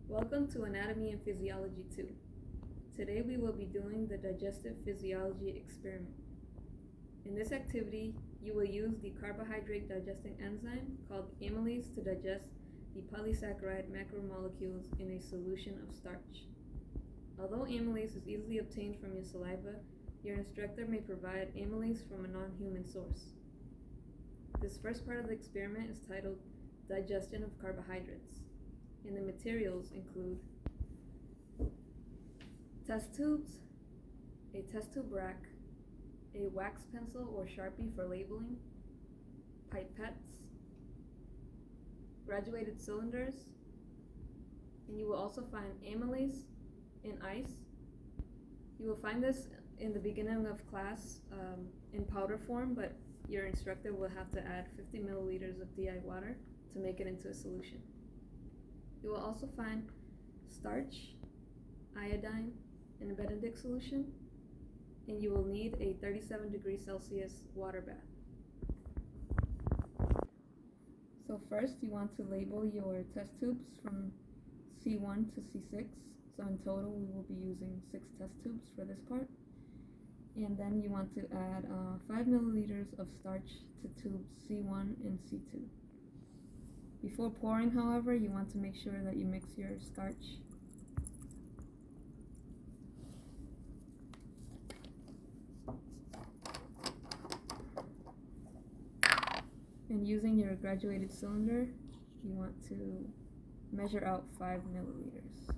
Welcome to Anatomy and Physiology 2. Today we will be doing the digestive physiology experiment. In this activity, you will use the carbohydrate digesting enzyme called amylase to digest the polysaccharide macromolecules in a solution of starch. Although amylase is easily obtained from your saliva, your instructor may provide amylase from a non-human source. This first part of the experiment is titled Digestion of Carbohydrates, and the materials include test tubes, a test tube rack, a wax pencil or Sharpie for labeling, pipettes, graduated cylinders, and you will also find amylase in ice. You will find this in the beginning of class in powder form, but your instructor will have to add 50 milliliters of DI water to make it into a solution. You will also find starch, iodine, and a Benedict solution, and you will need a 37 degrees Celsius water bath. So first you want to label your test tubes from C1 to C6. So in total we will be using 6 test tubes for this part. And then you want to add 5 milliliters of starch to tubes C1 and C2. Before pouring, however, you want to make sure that you mix your starch. And using your graduated cylinder, you want to measure out 5 milliliters.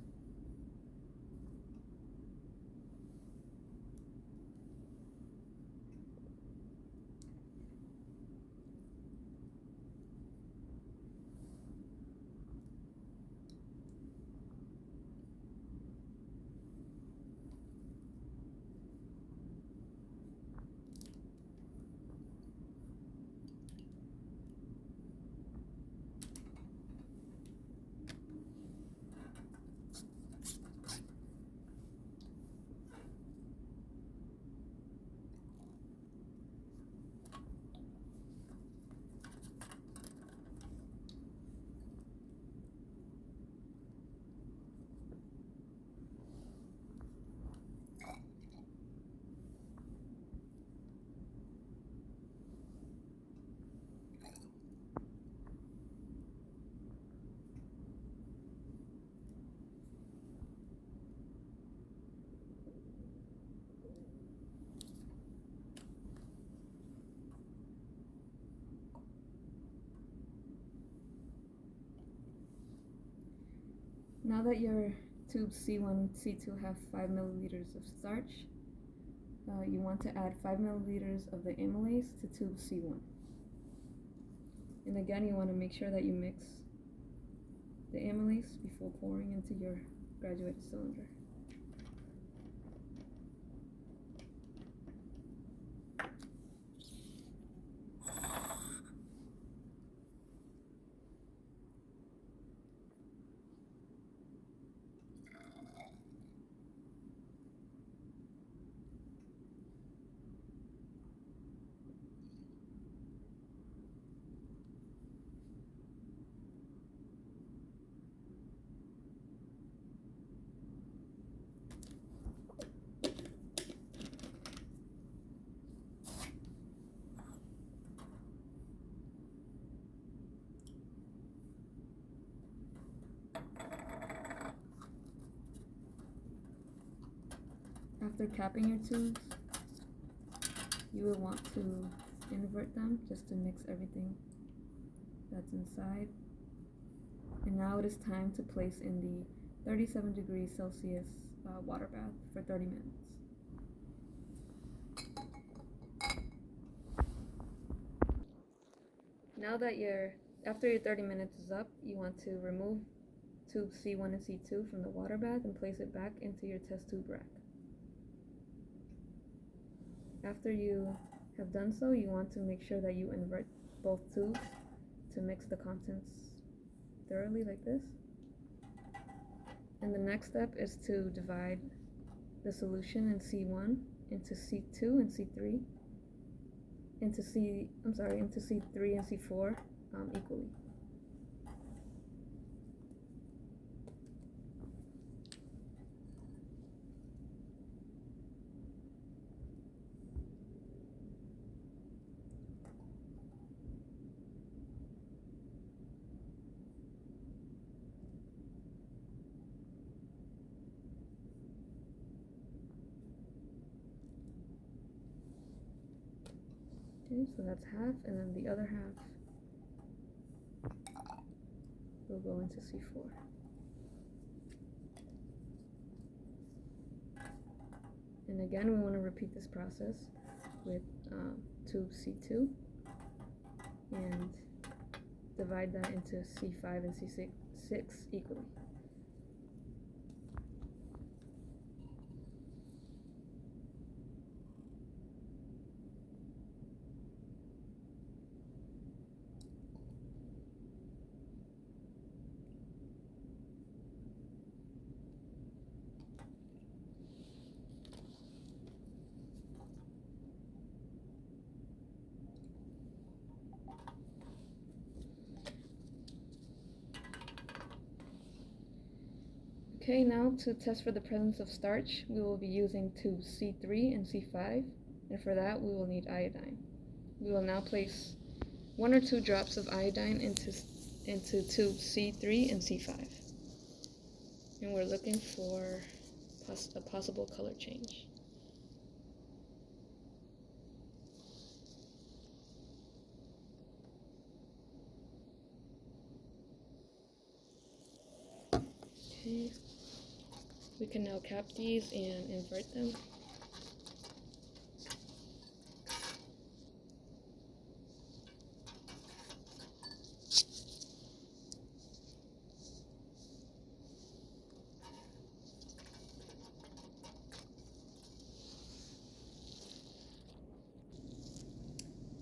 Now that your tubes C1 and C2 have 5 milliliters of starch, you want to add 5 milliliters of the amylase to tube C1. And again, you want to make sure that you mix the amylase before pouring into your graduated cylinder. After capping your tubes, you will want to invert them just to mix everything that's inside. And now it is time to place in the 37 degrees Celsius water bath for 30 minutes. Now that after your 30 minutes is up, you want to remove tubes C1 and C2 from the water bath and place it back into your test tube rack. After you have done so, you want to make sure that you invert both tubes to mix the contents thoroughly like this. And the next step is to divide the solution in C1 into C2 and C3, into C3 and C4 equally. Okay, so that's half, and then the other half will go into C4. And again, we want to repeat this process with tube C2 and divide that into C5 and C6 equally. Okay, now to test for the presence of starch, we will be using tubes C3 and C5, and for that we will need iodine. We will now place 1 or 2 drops of iodine into tubes C3 and C5. And we're looking for a possible color change. Okay, we can now cap these and invert them.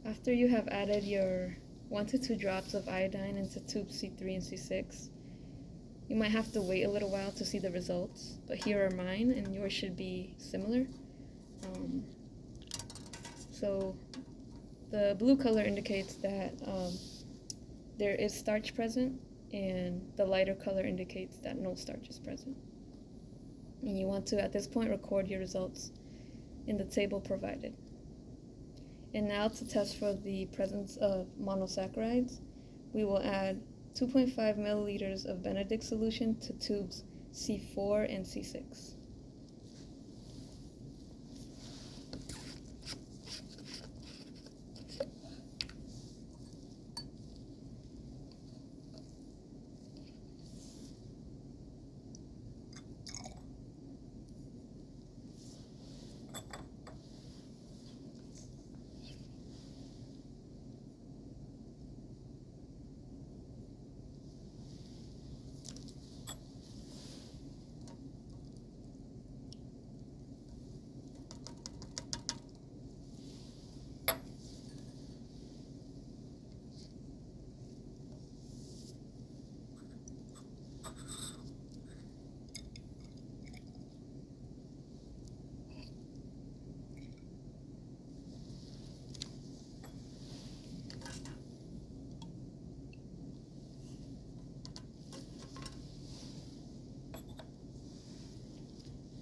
After you have added your 1 to 2 drops of iodine into tubes C3 and C6, you might have to wait a little while to see the results, but here are mine, and yours should be similar. So the blue color indicates that there is starch present, and the lighter color indicates that no starch is present. And you want to, at this point, record your results in the table provided. And now to test for the presence of monosaccharides, we will add 2.5 milliliters of Benedict solution to tubes C4 and C6.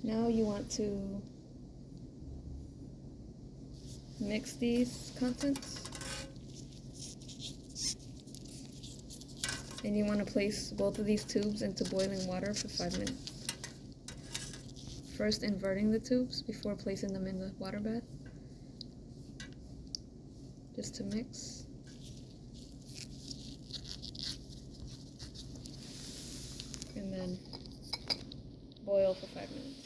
Now you want to mix these contents, and you want to place both of these tubes into boiling water for 5 minutes. First inverting the tubes before placing them in the water bath, just to mix. And then boil for 5 minutes.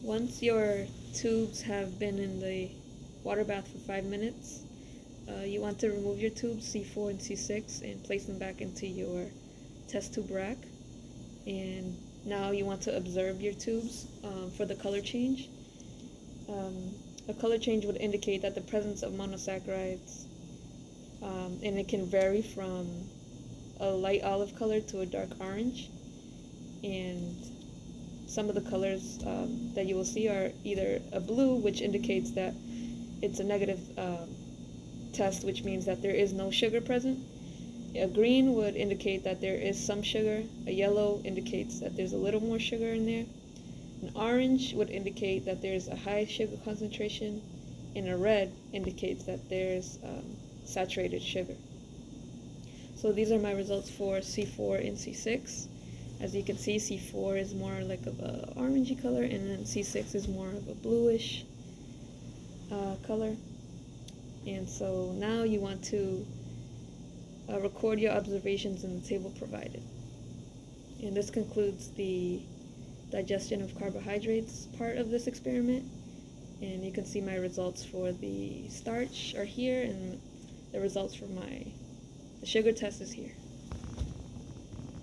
Once your tubes have been in the water bath for 5 minutes, you want to remove your tubes C4 and C6 and place them back into your test tube rack. And now you want to observe your tubes for the color change. A color change would indicate that the presence of monosaccharides, and it can vary from a light olive color to a dark orange, and some of the colors that you will see are either a blue, which indicates that it's a negative test, which means that there is no sugar present. A green would indicate that there is some sugar. A yellow indicates that there's a little more sugar in there. An orange would indicate that there's a high sugar concentration, and a red indicates that there's saturated sugar. So these are my results for C4 and C6. As you can see, C4 is more like of a orangey color, and then C6 is more of a bluish. color. And so now you want to record your observations in the table provided. And this concludes the digestion of carbohydrates part of this experiment. And you can see my results for the starch are here, and the results for the sugar test is here.